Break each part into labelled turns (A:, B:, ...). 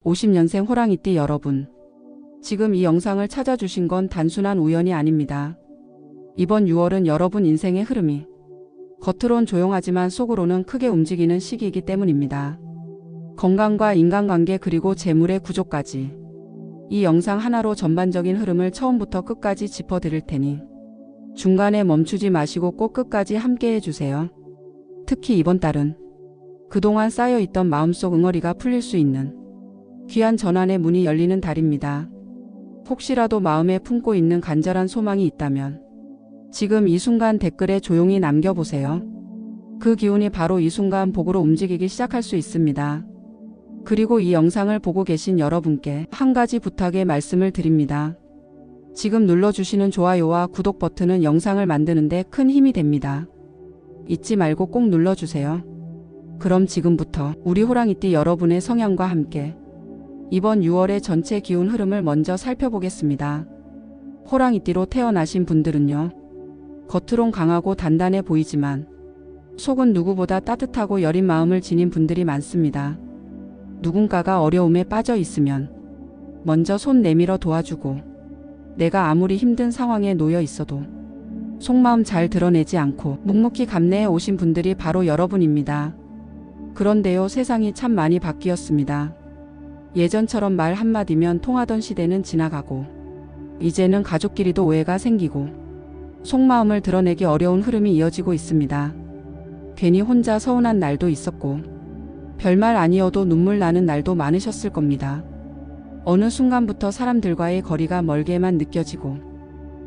A: 50년생 호랑이띠 여러분, 지금 이 영상을 찾아주신 건 단순한 우연이 아닙니다. 이번 6월은 여러분 인생의 흐름이 겉으론 조용하지만 속으로는 크게 움직이는 시기이기 때문입니다. 건강과 인간관계 그리고 재물의 구조까지 이 영상 하나로 전반적인 흐름을 처음부터 끝까지 짚어드릴 테니 중간에 멈추지 마시고 꼭 끝까지 함께 해주세요. 특히 이번 달은 그동안 쌓여있던 마음속 응어리가 풀릴 수 있는 귀한 전환의 문이 열리는 달입니다. 혹시라도 마음에 품고 있는 간절한 소망이 있다면 지금 이 순간 댓글에 조용히 남겨보세요. 그 기운이 바로 이 순간 복으로 움직이기 시작할 수 있습니다. 그리고 이 영상을 보고 계신 여러분께 한 가지 부탁의 말씀을 드립니다. 지금 눌러주시는 좋아요와 구독 버튼은 영상을 만드는데 큰 힘이 됩니다. 잊지 말고 꼭 눌러주세요. 그럼 지금부터 우리 호랑이띠 여러분의 성향과 함께 이번 6월의 전체 기운 흐름을 먼저 살펴보겠습니다. 호랑이띠로 태어나신 분들은요, 겉으론 강하고 단단해 보이지만 속은 누구보다 따뜻하고 여린 마음을 지닌 분들이 많습니다. 누군가가 어려움에 빠져 있으면 먼저 손 내밀어 도와주고, 내가 아무리 힘든 상황에 놓여 있어도 속마음 잘 드러내지 않고 묵묵히 감내해 오신 분들이 바로 여러분입니다. 그런데요, 세상이 참 많이 바뀌었습니다. 예전처럼 말 한마디면 통하던 시대는 지나가고 이제는 가족끼리도 오해가 생기고 속마음을 드러내기 어려운 흐름이 이어지고 있습니다. 괜히 혼자 서운한 날도 있었고 별말 아니어도 눈물 나는 날도 많으셨을 겁니다. 어느 순간부터 사람들과의 거리가 멀게만 느껴지고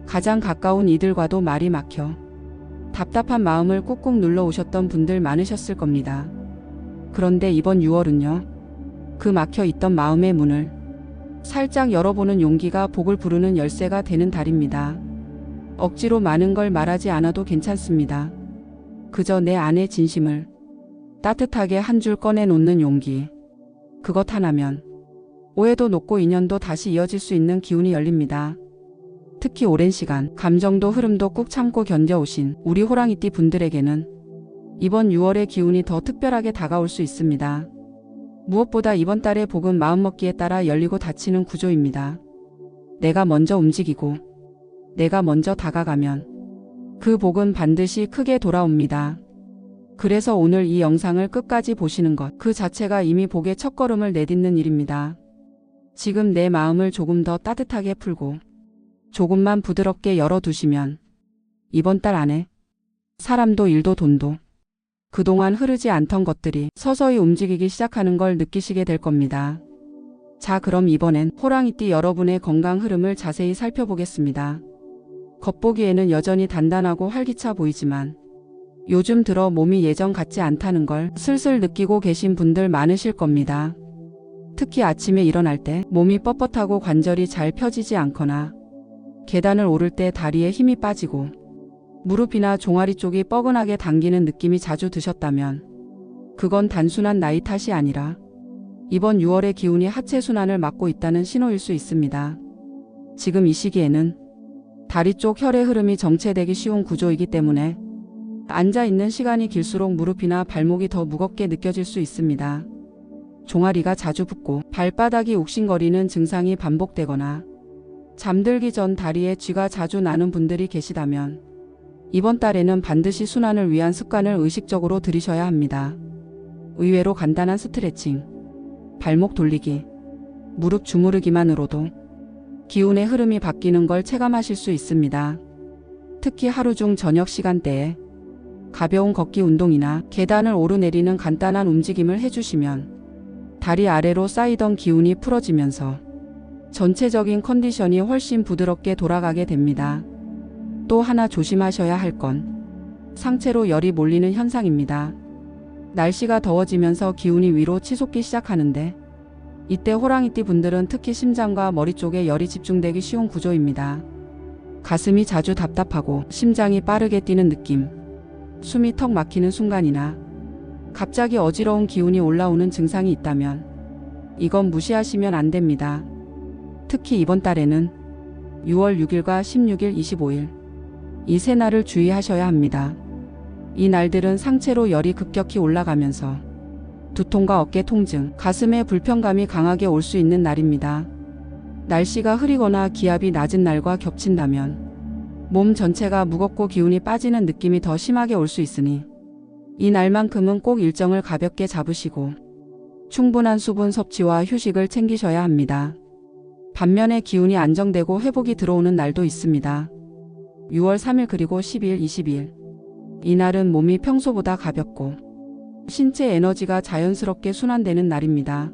A: 가장 가까운 이들과도 말이 막혀 답답한 마음을 꾹꾹 눌러 오셨던 분들 많으셨을 겁니다. 그런데 이번 6월은요, 그 막혀 있던 마음의 문을 살짝 열어보는 용기가 복을 부르는 열쇠가 되는 달입니다. 억지로 많은 걸 말하지 않아도 괜찮습니다. 그저 내 안의 진심을 따뜻하게 한 줄 꺼내놓는 용기, 그것 하나면 오해도 녹고 인연도 다시 이어질 수 있는 기운이 열립니다. 특히 오랜 시간 감정도 흐름도 꾹 참고 견뎌오신 우리 호랑이띠 분들에게는 이번 6월의 기운이 더 특별하게 다가올 수 있습니다. 무엇보다 이번 달의 복은 마음먹기에 따라 열리고 닫히는 구조입니다. 내가 먼저 움직이고 내가 먼저 다가가면 그 복은 반드시 크게 돌아옵니다. 그래서 오늘 이 영상을 끝까지 보시는 것 그 자체가 이미 복의 첫걸음을 내딛는 일입니다. 지금 내 마음을 조금 더 따뜻하게 풀고 조금만 부드럽게 열어두시면 이번 달 안에 사람도 일도 돈도 그동안 흐르지 않던 것들이 서서히 움직이기 시작하는 걸 느끼시게 될 겁니다. 자, 그럼 이번엔 호랑이띠 여러분의 건강 흐름을 자세히 살펴보겠습니다. 겉보기에는 여전히 단단하고 활기차 보이지만 요즘 들어 몸이 예전 같지 않다는 걸 슬슬 느끼고 계신 분들 많으실 겁니다. 특히 아침에 일어날 때 몸이 뻣뻣하고 관절이 잘 펴지지 않거나 계단을 오를 때 다리에 힘이 빠지고 무릎이나 종아리 쪽이 뻐근하게 당기는 느낌이 자주 드셨다면 그건 단순한 나이 탓이 아니라 이번 6월의 기운이 하체 순환을 막고 있다는 신호일 수 있습니다. 지금 이 시기에는 다리 쪽 혈의 흐름이 정체되기 쉬운 구조이기 때문에 앉아있는 시간이 길수록 무릎이나 발목이 더 무겁게 느껴질 수 있습니다. 종아리가 자주 붓고 발바닥이 욱신거리는 증상이 반복되거나 잠들기 전 다리에 쥐가 자주 나는 분들이 계시다면 이번 달에는 반드시 순환을 위한 습관을 의식적으로 들이셔야 합니다. 의외로 간단한 스트레칭, 발목 돌리기, 무릎 주무르기만으로도 기운의 흐름이 바뀌는 걸 체감하실 수 있습니다. 특히 하루 중 저녁 시간대에 가벼운 걷기 운동이나 계단을 오르내리는 간단한 움직임을 해주시면 다리 아래로 쌓이던 기운이 풀어지면서 전체적인 컨디션이 훨씬 부드럽게 돌아가게 됩니다. 또 하나 조심하셔야 할 건 상체로 열이 몰리는 현상입니다. 날씨가 더워지면서 기운이 위로 치솟기 시작하는데 이때 호랑이띠 분들은 특히 심장과 머리 쪽에 열이 집중되기 쉬운 구조입니다. 가슴이 자주 답답하고 심장이 빠르게 뛰는 느낌, 숨이 턱 막히는 순간이나 갑자기 어지러운 기운이 올라오는 증상이 있다면 이건 무시하시면 안 됩니다. 특히 이번 달에는 6월 6일과 16일, 25일 이 세 날을 주의하셔야 합니다. 이 날들은 상체로 열이 급격히 올라가면서 두통과 어깨 통증, 가슴에 불편감이 강하게 올 수 있는 날입니다. 날씨가 흐리거나 기압이 낮은 날과 겹친다면 몸 전체가 무겁고 기운이 빠지는 느낌이 더 심하게 올 수 있으니 이 날만큼은 꼭 일정을 가볍게 잡으시고 충분한 수분 섭취와 휴식을 챙기셔야 합니다. 반면에 기운이 안정되고 회복이 들어오는 날도 있습니다. 6월 3일 그리고 10일, 20일. 이날은 몸이 평소보다 가볍고 신체 에너지가 자연스럽게 순환되는 날입니다.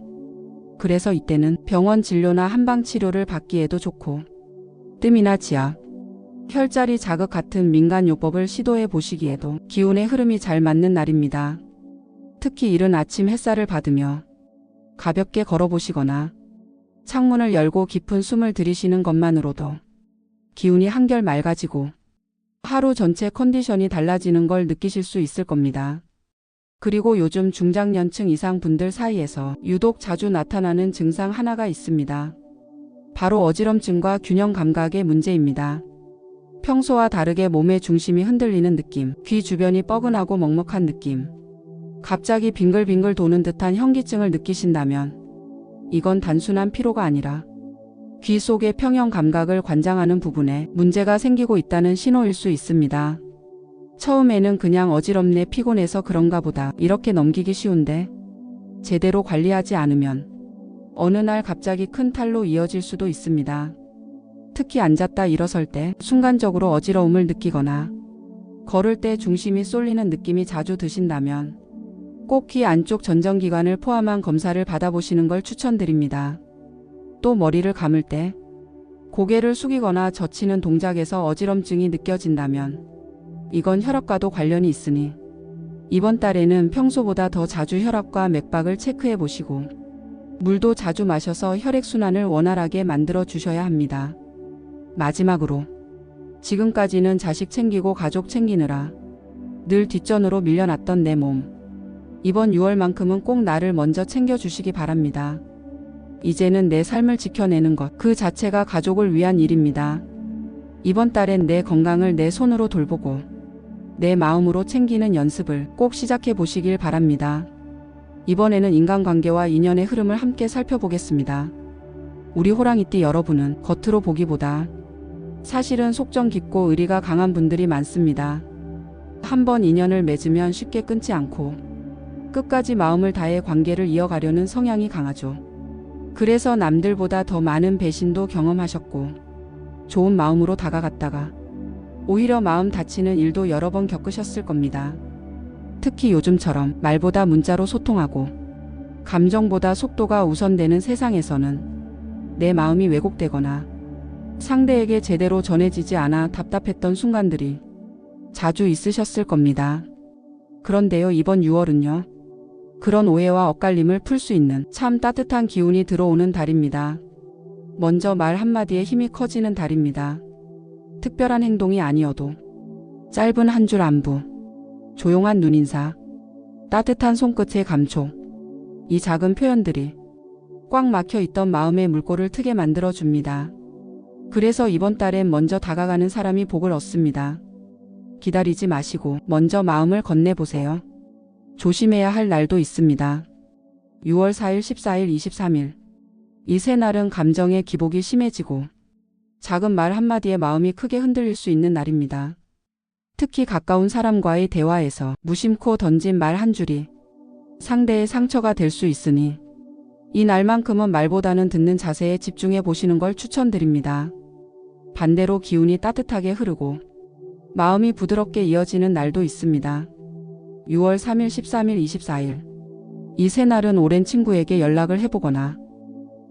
A: 그래서 이때는 병원 진료나 한방 치료를 받기에도 좋고 뜸이나 지압, 혈자리 자극 같은 민간요법을 시도해 보시기에도 기운의 흐름이 잘 맞는 날입니다. 특히 이른 아침 햇살을 받으며 가볍게 걸어보시거나 창문을 열고 깊은 숨을 들이쉬는 것만으로도 기운이 한결 맑아지고 하루 전체 컨디션이 달라지는 걸 느끼실 수 있을 겁니다. 그리고 요즘 중장년층 이상 분들 사이에서 유독 자주 나타나는 증상 하나가 있습니다. 바로 어지럼증과 균형 감각의 문제입니다. 평소와 다르게 몸의 중심이 흔들리는 느낌, 귀 주변이 뻐근하고 먹먹한 느낌, 갑자기 빙글빙글 도는 듯한 현기증을 느끼신다면 이건 단순한 피로가 아니라 귀 속의 평형 감각을 관장하는 부분에 문제가 생기고 있다는 신호일 수 있습니다. 처음에는 그냥 어지럽네 피곤해서 그런가 보다 이렇게 넘기기 쉬운데 제대로 관리하지 않으면 어느 날 갑자기 큰 탈로 이어질 수도 있습니다. 특히 앉았다 일어설 때 순간적으로 어지러움을 느끼거나 걸을 때 중심이 쏠리는 느낌이 자주 드신다면 꼭 귀 안쪽 전정기관을 포함한 검사를 받아보시는 걸 추천드립니다. 또 머리를 감을 때 고개를 숙이거나 젖히는 동작에서 어지럼증이 느껴진다면 이건 혈압과도 관련이 있으니 이번 달에는 평소보다 더 자주 혈압과 맥박을 체크해 보시고 물도 자주 마셔서 혈액순환을 원활하게 만들어 주셔야 합니다. 마지막으로 지금까지는 자식 챙기고 가족 챙기느라 늘 뒷전으로 밀려났던 내 몸. 이번 6월만큼은 꼭 나를 먼저 챙겨주시기 바랍니다. 이제는 내 삶을 지켜내는 것 그 자체가 가족을 위한 일입니다. 이번 달엔 내 건강을 내 손으로 돌보고 내 마음으로 챙기는 연습을 꼭 시작해 보시길 바랍니다. 이번에는 인간관계와 인연의 흐름을 함께 살펴보겠습니다. 우리 호랑이띠 여러분은 겉으로 보기보다 사실은 속정 깊고 의리가 강한 분들이 많습니다. 한번 인연을 맺으면 쉽게 끊지 않고 끝까지 마음을 다해 관계를 이어가려는 성향이 강하죠. 그래서 남들보다 더 많은 배신도 경험하셨고 좋은 마음으로 다가갔다가 오히려 마음 다치는 일도 여러 번 겪으셨을 겁니다. 특히 요즘처럼 말보다 문자로 소통하고 감정보다 속도가 우선되는 세상에서는 내 마음이 왜곡되거나 상대에게 제대로 전해지지 않아 답답했던 순간들이 자주 있으셨을 겁니다. 그런데요, 이번 6월은요. 그런 오해와 엇갈림을 풀 수 있는 참 따뜻한 기운이 들어오는 달입니다. 먼저 말 한마디에 힘이 커지는 달입니다. 특별한 행동이 아니어도 짧은 한 줄 안부, 조용한 눈인사, 따뜻한 손끝의 감촉, 이 작은 표현들이 꽉 막혀 있던 마음의 물꼬를 트게 만들어줍니다. 그래서 이번 달엔 먼저 다가가는 사람이 복을 얻습니다. 기다리지 마시고 먼저 마음을 건네보세요. 조심해야 할 날도 있습니다. 6월 4일, 14일, 23일. 이 세 날은 감정의 기복이 심해지고 작은 말 한마디에 마음이 크게 흔들릴 수 있는 날입니다. 특히 가까운 사람과의 대화에서 무심코 던진 말 한 줄이 상대의 상처가 될 수 있으니 이 날만큼은 말보다는 듣는 자세에 집중해 보시는 걸 추천드립니다. 반대로 기운이 따뜻하게 흐르고 마음이 부드럽게 이어지는 날도 있습니다. 6월 3일, 13일, 24일. 이 세 날은 오랜 친구에게 연락을 해보거나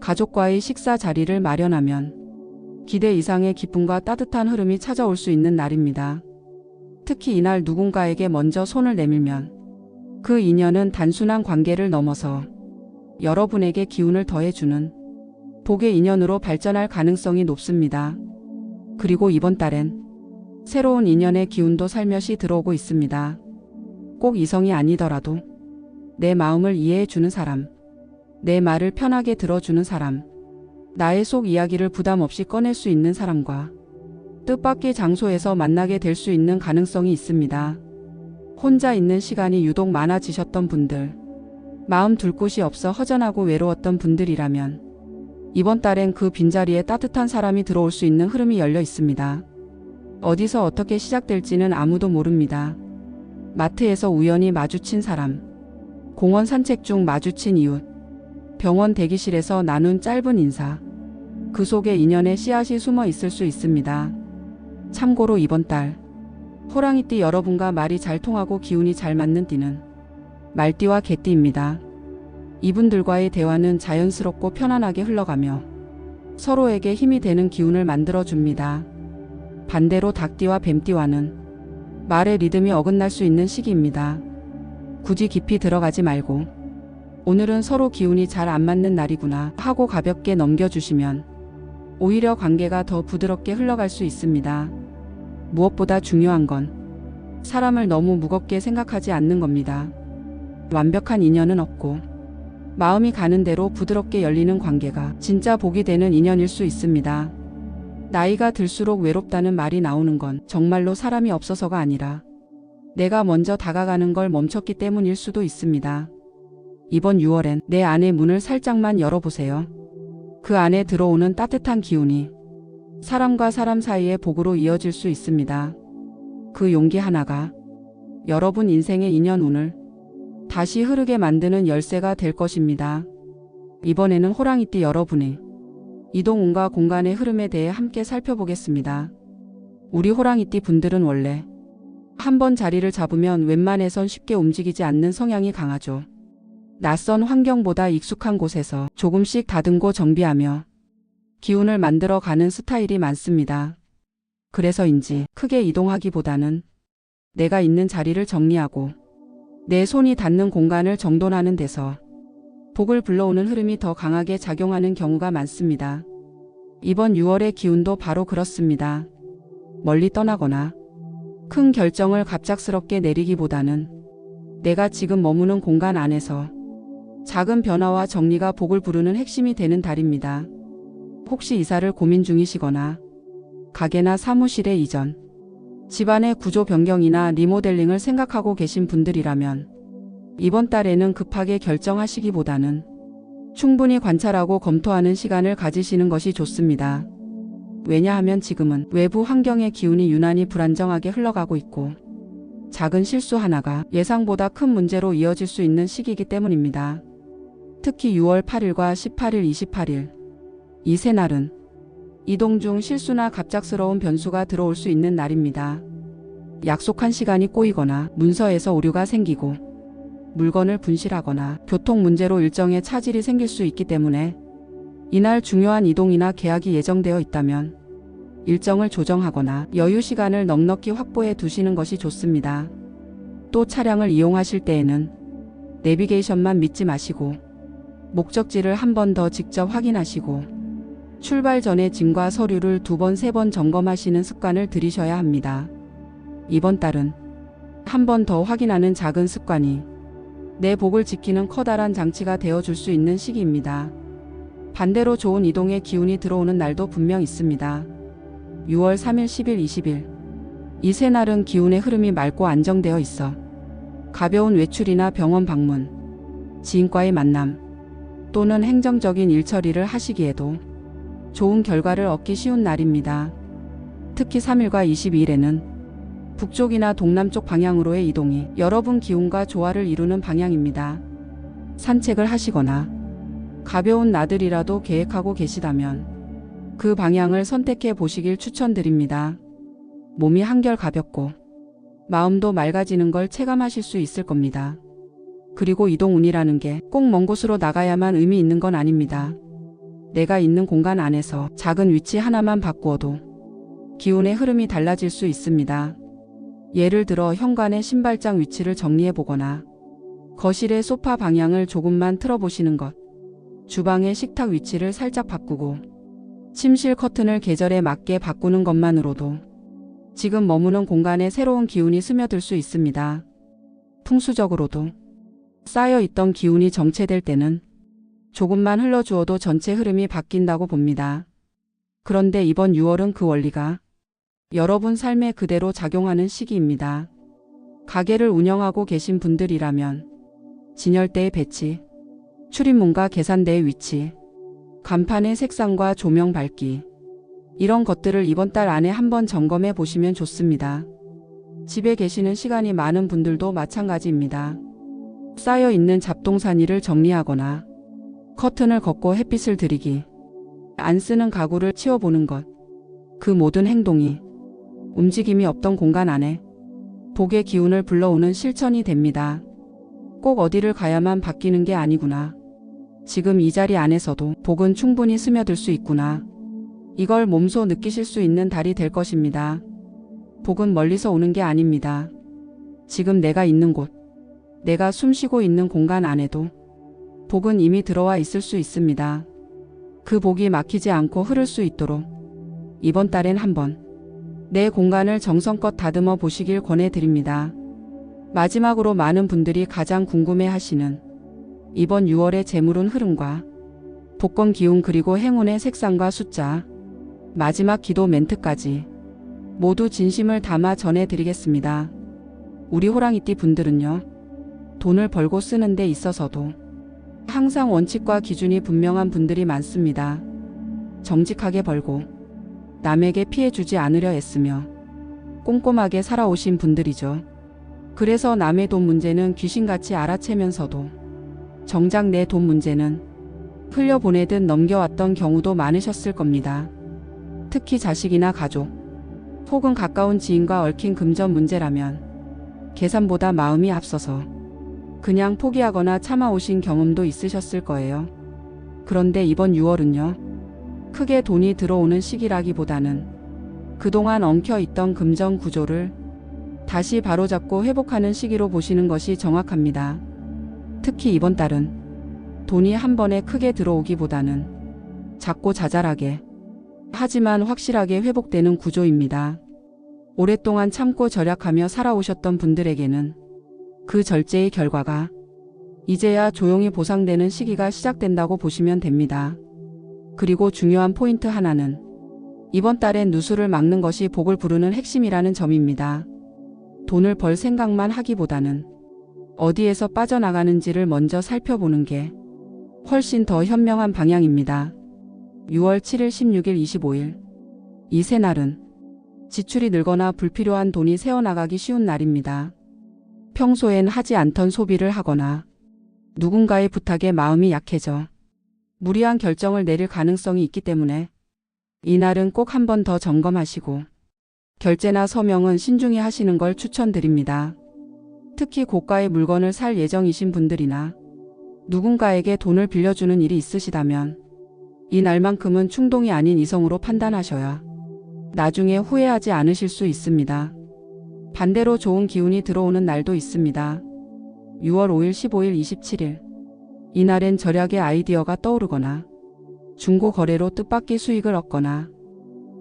A: 가족과의 식사 자리를 마련하면 기대 이상의 기쁨과 따뜻한 흐름이 찾아올 수 있는 날입니다. 특히 이날 누군가에게 먼저 손을 내밀면 그 인연은 단순한 관계를 넘어서 여러분에게 기운을 더해주는 복의 인연으로 발전할 가능성이 높습니다. 그리고 이번 달엔 새로운 인연의 기운도 살며시 들어오고 있습니다. 꼭 이성이 아니더라도 내 마음을 이해해주는 사람, 내 말을 편하게 들어주는 사람, 나의 속 이야기를 부담 없이 꺼낼 수 있는 사람과 뜻밖의 장소에서 만나게 될 수 있는 가능성이 있습니다. 혼자 있는 시간이 유독 많아지셨던 분들, 마음 둘 곳이 없어 허전하고 외로웠던 분들이라면 이번 달엔 그 빈자리에 따뜻한 사람이 들어올 수 있는 흐름이 열려 있습니다. 어디서 어떻게 시작될지는 아무도 모릅니다. 마트에서 우연히 마주친 사람, 공원 산책 중 마주친 이웃, 병원 대기실에서 나눈 짧은 인사, 그 속에 인연의 씨앗이 숨어 있을 수 있습니다. 참고로 이번 달 호랑이띠 여러분과 말이 잘 통하고 기운이 잘 맞는 띠는 말띠와 개띠입니다. 이분들과의 대화는 자연스럽고 편안하게 흘러가며 서로에게 힘이 되는 기운을 만들어줍니다. 반대로 닭띠와 뱀띠와는 말의 리듬이 어긋날 수 있는 시기입니다. 굳이 깊이 들어가지 말고 오늘은 서로 기운이 잘 안 맞는 날이구나 하고 가볍게 넘겨주시면 오히려 관계가 더 부드럽게 흘러갈 수 있습니다. 무엇보다 중요한 건 사람을 너무 무겁게 생각하지 않는 겁니다. 완벽한 인연은 없고 마음이 가는 대로 부드럽게 열리는 관계가 진짜 복이 되는 인연일 수 있습니다. 나이가 들수록 외롭다는 말이 나오는 건 정말로 사람이 없어서가 아니라 내가 먼저 다가가는 걸 멈췄기 때문일 수도 있습니다. 이번 6월엔 내 안의 문을 살짝만 열어보세요. 그 안에 들어오는 따뜻한 기운이 사람과 사람 사이의 복으로 이어질 수 있습니다. 그 용기 하나가 여러분 인생의 인연운을 다시 흐르게 만드는 열쇠가 될 것입니다. 이번에는 호랑이띠 여러분의 이동운과 공간의 흐름에 대해 함께 살펴보겠습니다. 우리 호랑이띠 분들은 원래 한번 자리를 잡으면 웬만해선 쉽게 움직이지 않는 성향이 강하죠. 낯선 환경보다 익숙한 곳에서 조금씩 다듬고 정비하며 기운을 만들어 가는 스타일이 많습니다. 그래서인지 크게 이동하기보다는 내가 있는 자리를 정리하고 내 손이 닿는 공간을 정돈하는 데서 복을 불러오는 흐름이 더 강하게 작용하는 경우가 많습니다. 이번 6월의 기운도 바로 그렇습니다. 멀리 떠나거나 큰 결정을 갑작스럽게 내리기보다는 내가 지금 머무는 공간 안에서 작은 변화와 정리가 복을 부르는 핵심이 되는 달입니다. 혹시 이사를 고민 중이시거나 가게나 사무실의 이전, 집안의 구조 변경이나 리모델링을 생각하고 계신 분들이라면 이번 달에는 급하게 결정하시기보다는 충분히 관찰하고 검토하는 시간을 가지시는 것이 좋습니다. 왜냐하면 지금은 외부 환경의 기운이 유난히 불안정하게 흘러가고 있고 작은 실수 하나가 예상보다 큰 문제로 이어질 수 있는 시기이기 때문입니다. 특히 6월 8일과 18일, 28일 이 세 날은 이동 중 실수나 갑작스러운 변수가 들어올 수 있는 날입니다. 약속한 시간이 꼬이거나 문서에서 오류가 생기고 물건을 분실하거나 교통 문제로 일정에 차질이 생길 수 있기 때문에 이날 중요한 이동이나 계약이 예정되어 있다면 일정을 조정하거나 여유 시간을 넉넉히 확보해 두시는 것이 좋습니다. 또 차량을 이용하실 때에는 내비게이션만 믿지 마시고 목적지를 한 번 더 직접 확인하시고 출발 전에 짐과 서류를 2번, 3번 점검하시는 습관을 들이셔야 합니다. 이번 달은 한 번 더 확인하는 작은 습관이 내 복을 지키는 커다란 장치가 되어줄 수 있는 시기입니다. 반대로 좋은 이동의 기운이 들어오는 날도 분명 있습니다. 6월 3일, 10일, 20일 이 세 날은 기운의 흐름이 맑고 안정되어 있어 가벼운 외출이나 병원 방문, 지인과의 만남 또는 행정적인 일 처리를 하시기에도 좋은 결과를 얻기 쉬운 날입니다. 특히 3일과 22일에는 북쪽이나 동남쪽 방향으로의 이동이 여러분 기운과 조화를 이루는 방향입니다. 산책을 하시거나 가벼운 나들이라도 계획하고 계시다면 그 방향을 선택해 보시길 추천드립니다. 몸이 한결 가볍고 마음도 맑아지는 걸 체감하실 수 있을 겁니다. 그리고 이동운이라는 게 꼭 먼 곳으로 나가야만 의미 있는 건 아닙니다. 내가 있는 공간 안에서 작은 위치 하나만 바꾸어도 기운의 흐름이 달라질 수 있습니다. 예를 들어 현관의 신발장 위치를 정리해 보거나 거실의 소파 방향을 조금만 틀어보시는 것, 주방의 식탁 위치를 살짝 바꾸고 침실 커튼을 계절에 맞게 바꾸는 것만으로도 지금 머무는 공간에 새로운 기운이 스며들 수 있습니다. 풍수적으로도 쌓여있던 기운이 정체될 때는 조금만 흘러주어도 전체 흐름이 바뀐다고 봅니다. 그런데 이번 6월은 그 원리가 여러분 삶에 그대로 작용하는 시기입니다. 가게를 운영하고 계신 분들이라면 진열대의 배치, 출입문과 계산대의 위치, 간판의 색상과 조명 밝기, 이런 것들을 이번 달 안에 한번 점검해 보시면 좋습니다. 집에 계시는 시간이 많은 분들도 마찬가지입니다. 쌓여 있는 잡동사니를 정리하거나 커튼을 걷고 햇빛을 들이기, 안 쓰는 가구를 치워보는 것, 그 모든 행동이 움직임이 없던 공간 안에 복의 기운을 불러오는 실천이 됩니다. 꼭 어디를 가야만 바뀌는 게 아니구나. 지금 이 자리 안에서도 복은 충분히 스며들 수 있구나. 이걸 몸소 느끼실 수 있는 달이 될 것입니다. 복은 멀리서 오는 게 아닙니다. 지금 내가 있는 곳, 내가 숨쉬고 있는 공간 안에도 복은 이미 들어와 있을 수 있습니다. 그 복이 막히지 않고 흐를 수 있도록 이번 달엔 한번 내 공간을 정성껏 다듬어 보시길 권해드립니다. 마지막으로 많은 분들이 가장 궁금해하시는 이번 6월의 재물운 흐름과 복권 기운 그리고 행운의 색상과 숫자, 마지막 기도 멘트까지 모두 진심을 담아 전해드리겠습니다. 우리 호랑이띠 분들은요, 돈을 벌고 쓰는 데 있어서도 항상 원칙과 기준이 분명한 분들이 많습니다. 정직하게 벌고 남에게 피해 주지 않으려 애쓰며 꼼꼼하게 살아오신 분들이죠. 그래서 남의 돈 문제는 귀신같이 알아채면서도 정작 내 돈 문제는 흘려보내듯 넘겨왔던 경우도 많으셨을 겁니다. 특히 자식이나 가족, 혹은 가까운 지인과 얽힌 금전 문제라면 계산보다 마음이 앞서서 그냥 포기하거나 참아오신 경험도 있으셨을 거예요. 그런데 이번 6월은요, 크게 돈이 들어오는 시기라기보다는 그동안 엉켜있던 금전 구조를 다시 바로잡고 회복하는 시기로 보시는 것이 정확합니다. 특히 이번 달은 돈이 한 번에 크게 들어오기보다는 작고 자잘하게, 하지만 확실하게 회복되는 구조입니다. 오랫동안 참고 절약하며 살아오셨던 분들에게는 그 절제의 결과가 이제야 조용히 보상되는 시기가 시작된다고 보시면 됩니다. 그리고 중요한 포인트 하나는 이번 달엔 누수를 막는 것이 복을 부르는 핵심이라는 점입니다. 돈을 벌 생각만 하기보다는 어디에서 빠져나가는지를 먼저 살펴보는 게 훨씬 더 현명한 방향입니다. 6월 7일, 16일, 25일. 이 세 날은 지출이 늘거나 불필요한 돈이 새어나가기 쉬운 날입니다. 평소엔 하지 않던 소비를 하거나 누군가의 부탁에 마음이 약해져 무리한 결정을 내릴 가능성이 있기 때문에 이날은 꼭 한 번 더 점검하시고 결제나 서명은 신중히 하시는 걸 추천드립니다. 특히 고가의 물건을 살 예정이신 분들이나 누군가에게 돈을 빌려주는 일이 있으시다면 이 날만큼은 충동이 아닌 이성으로 판단하셔야 나중에 후회하지 않으실 수 있습니다. 반대로 좋은 기운이 들어오는 날도 있습니다. 6월 5일, 15일, 27일. 이날엔 절약의 아이디어가 떠오르거나 중고 거래로 뜻밖의 수익을 얻거나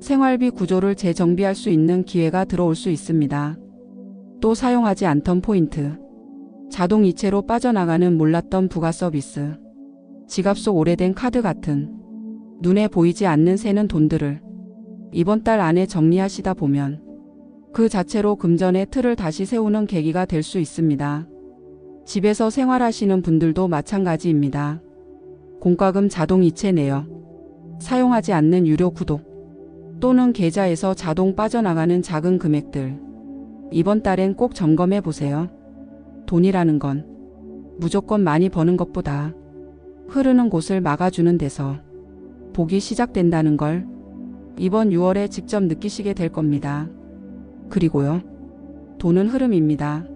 A: 생활비 구조를 재정비할 수 있는 기회가 들어올 수 있습니다. 또 사용하지 않던 포인트, 자동 이체로 빠져나가는 몰랐던 부가 서비스, 지갑 속 오래된 카드 같은 눈에 보이지 않는 새는 돈들을 이번 달 안에 정리하시다 보면 그 자체로 금전의 틀을 다시 세우는 계기가 될 수 있습니다. 집에서 생활하시는 분들도 마찬가지입니다. 공과금 자동 이체 내역, 사용하지 않는 유료 구독, 또는 계좌에서 자동 빠져나가는 작은 금액들, 이번 달엔 꼭 점검해 보세요. 돈이라는 건 무조건 많이 버는 것보다 흐르는 곳을 막아주는 데서 복이 시작된다는 걸 이번 6월에 직접 느끼시게 될 겁니다. 그리고요, 돈은 흐름입니다.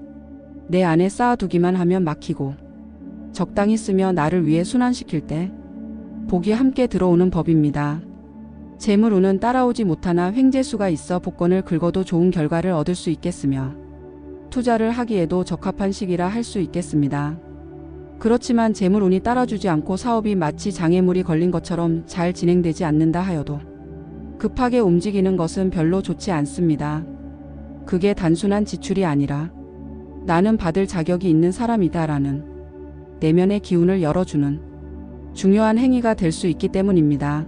A: 내 안에 쌓아두기만 하면 막히고 적당히 쓰며 나를 위해 순환시킬 때 복이 함께 들어오는 법입니다. 재물운은 따라오지 못하나 횡재수가 있어 복권을 긁어도 좋은 결과를 얻을 수 있겠으며 투자를 하기에도 적합한 시기라 할 수 있겠습니다. 그렇지만 재물운이 따라주지 않고 사업이 마치 장애물이 걸린 것처럼 잘 진행되지 않는다 하여도 급하게 움직이는 것은 별로 좋지 않습니다. 그게 단순한 지출이 아니라 나는 받을 자격이 있는 사람이다라는 내면의 기운을 열어주는 중요한 행위가 될 수 있기 때문입니다.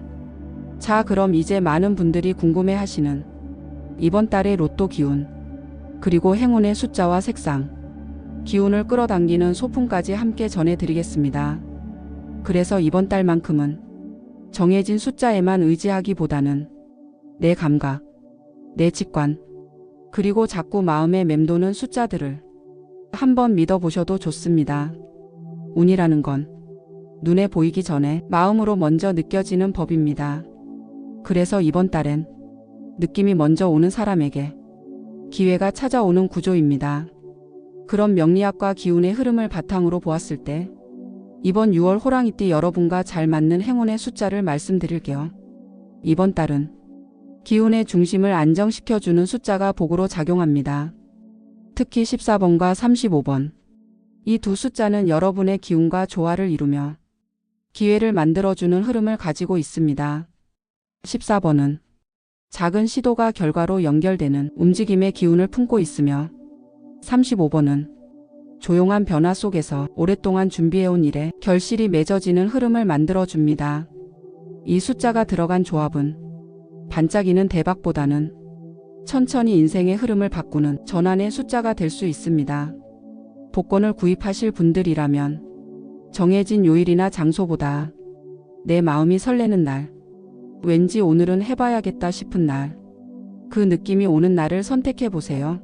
A: 자, 그럼 이제 많은 분들이 궁금해하시는 이번 달의 로또 기운, 그리고 행운의 숫자와 색상, 기운을 끌어당기는 소품까지 함께 전해드리겠습니다. 그래서 이번 달만큼은 정해진 숫자에만 의지하기보다는 내 감각, 내 직관, 그리고 자꾸 마음에 맴도는 숫자들을 한번 믿어보셔도 좋습니다. 운이라는 건 눈에 보이기 전에 마음으로 먼저 느껴지는 법입니다. 그래서 이번 달엔 느낌이 먼저 오는 사람에게 기회가 찾아오는 구조입니다. 그런 명리학과 기운의 흐름을 바탕으로 보았을 때 이번 6월 호랑이띠 여러분과 잘 맞는 행운의 숫자를 말씀드릴게요. 이번 달은 기운의 중심을 안정시켜주는 숫자가 복으로 작용합니다. 특히 14번과 35번. 이 두 숫자는 여러분의 기운과 조화를 이루며 기회를 만들어주는 흐름을 가지고 있습니다. 14번은 작은 시도가 결과로 연결되는 움직임의 기운을 품고 있으며 35번은 조용한 변화 속에서 오랫동안 준비해온 일에 결실이 맺어지는 흐름을 만들어줍니다. 이 숫자가 들어간 조합은 반짝이는 대박보다는 천천히 인생의 흐름을 바꾸는 전환의 숫자가 될 수 있습니다. 복권을 구입하실 분들이라면 정해진 요일이나 장소보다 내 마음이 설레는 날, 왠지 오늘은 해봐야겠다 싶은 날, 그 느낌이 오는 날을 선택해 보세요.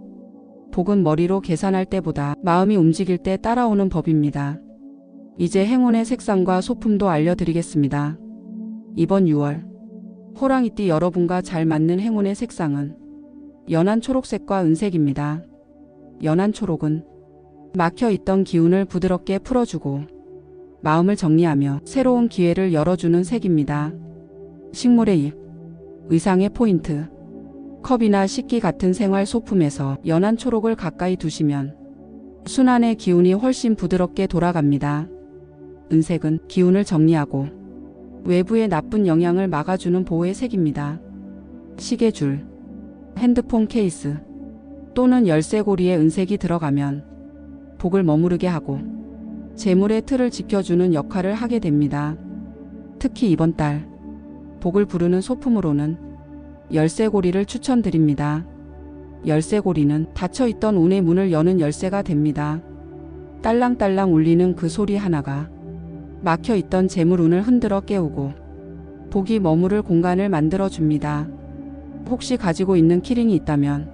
A: 복은 머리로 계산할 때보다 마음이 움직일 때 따라오는 법입니다. 이제 행운의 색상과 소품도 알려드리겠습니다. 이번 6월 호랑이띠 여러분과 잘 맞는 행운의 색상은 연한 초록색과 은색입니다. 연한 초록은 막혀있던 기운을 부드럽게 풀어주고 마음을 정리하며 새로운 기회를 열어주는 색입니다. 식물의 잎, 의상의 포인트, 컵이나 식기 같은 생활 소품에서 연한 초록을 가까이 두시면 순환의 기운이 훨씬 부드럽게 돌아갑니다. 은색은 기운을 정리하고 외부의 나쁜 영향을 막아주는 보호의 색입니다. 시계줄, 핸드폰 케이스 또는 열쇠고리에 은색이 들어가면 복을 머무르게 하고 재물의 틀을 지켜주는 역할을 하게 됩니다. 특히 이번 달 복을 부르는 소품으로는 열쇠고리를 추천드립니다. 열쇠고리는 닫혀있던 운의 문을 여는 열쇠가 됩니다. 딸랑딸랑 울리는 그 소리 하나가 막혀있던 재물운을 흔들어 깨우고 복이 머무를 공간을 만들어줍니다. 혹시 가지고 있는 키링이 있다면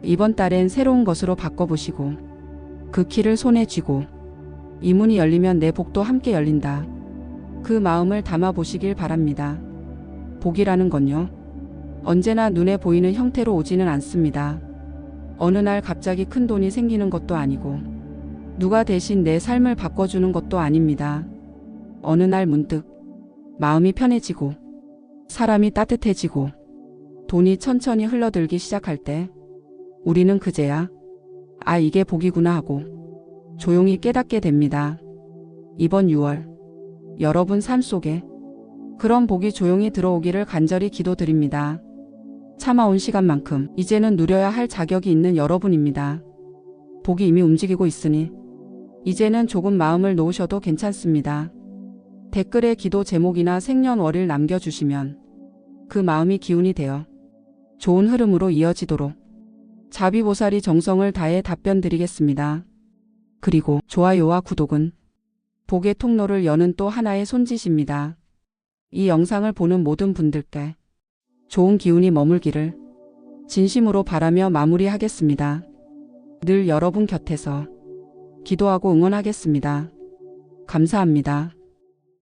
A: 이번 달엔 새로운 것으로 바꿔보시고 그 키를 손에 쥐고 이 문이 열리면 내 복도 함께 열린다. 그 마음을 담아보시길 바랍니다. 복이라는 건요, 언제나 눈에 보이는 형태로 오지는 않습니다. 어느 날 갑자기 큰 돈이 생기는 것도 아니고 누가 대신 내 삶을 바꿔주는 것도 아닙니다. 어느 날 문득 마음이 편해지고 사람이 따뜻해지고 돈이 천천히 흘러들기 시작할 때 우리는 그제야 아, 이게 복이구나 하고 조용히 깨닫게 됩니다. 이번 6월 여러분 삶 속에 그런 복이 조용히 들어오기를 간절히 기도드립니다. 참아온 시간만큼 이제는 누려야 할 자격이 있는 여러분입니다. 복이 이미 움직이고 있으니 이제는 조금 마음을 놓으셔도 괜찮습니다. 댓글에 기도 제목이나 생년월일 남겨주시면 그 마음이 기운이 되어 좋은 흐름으로 이어지도록 자비보살이 정성을 다해 답변 드리겠습니다. 그리고 좋아요와 구독은 복의 통로를 여는 또 하나의 손짓입니다. 이 영상을 보는 모든 분들께 좋은 기운이 머물기를 진심으로 바라며 마무리하겠습니다. 늘 여러분 곁에서 기도하고 응원하겠습니다. 감사합니다.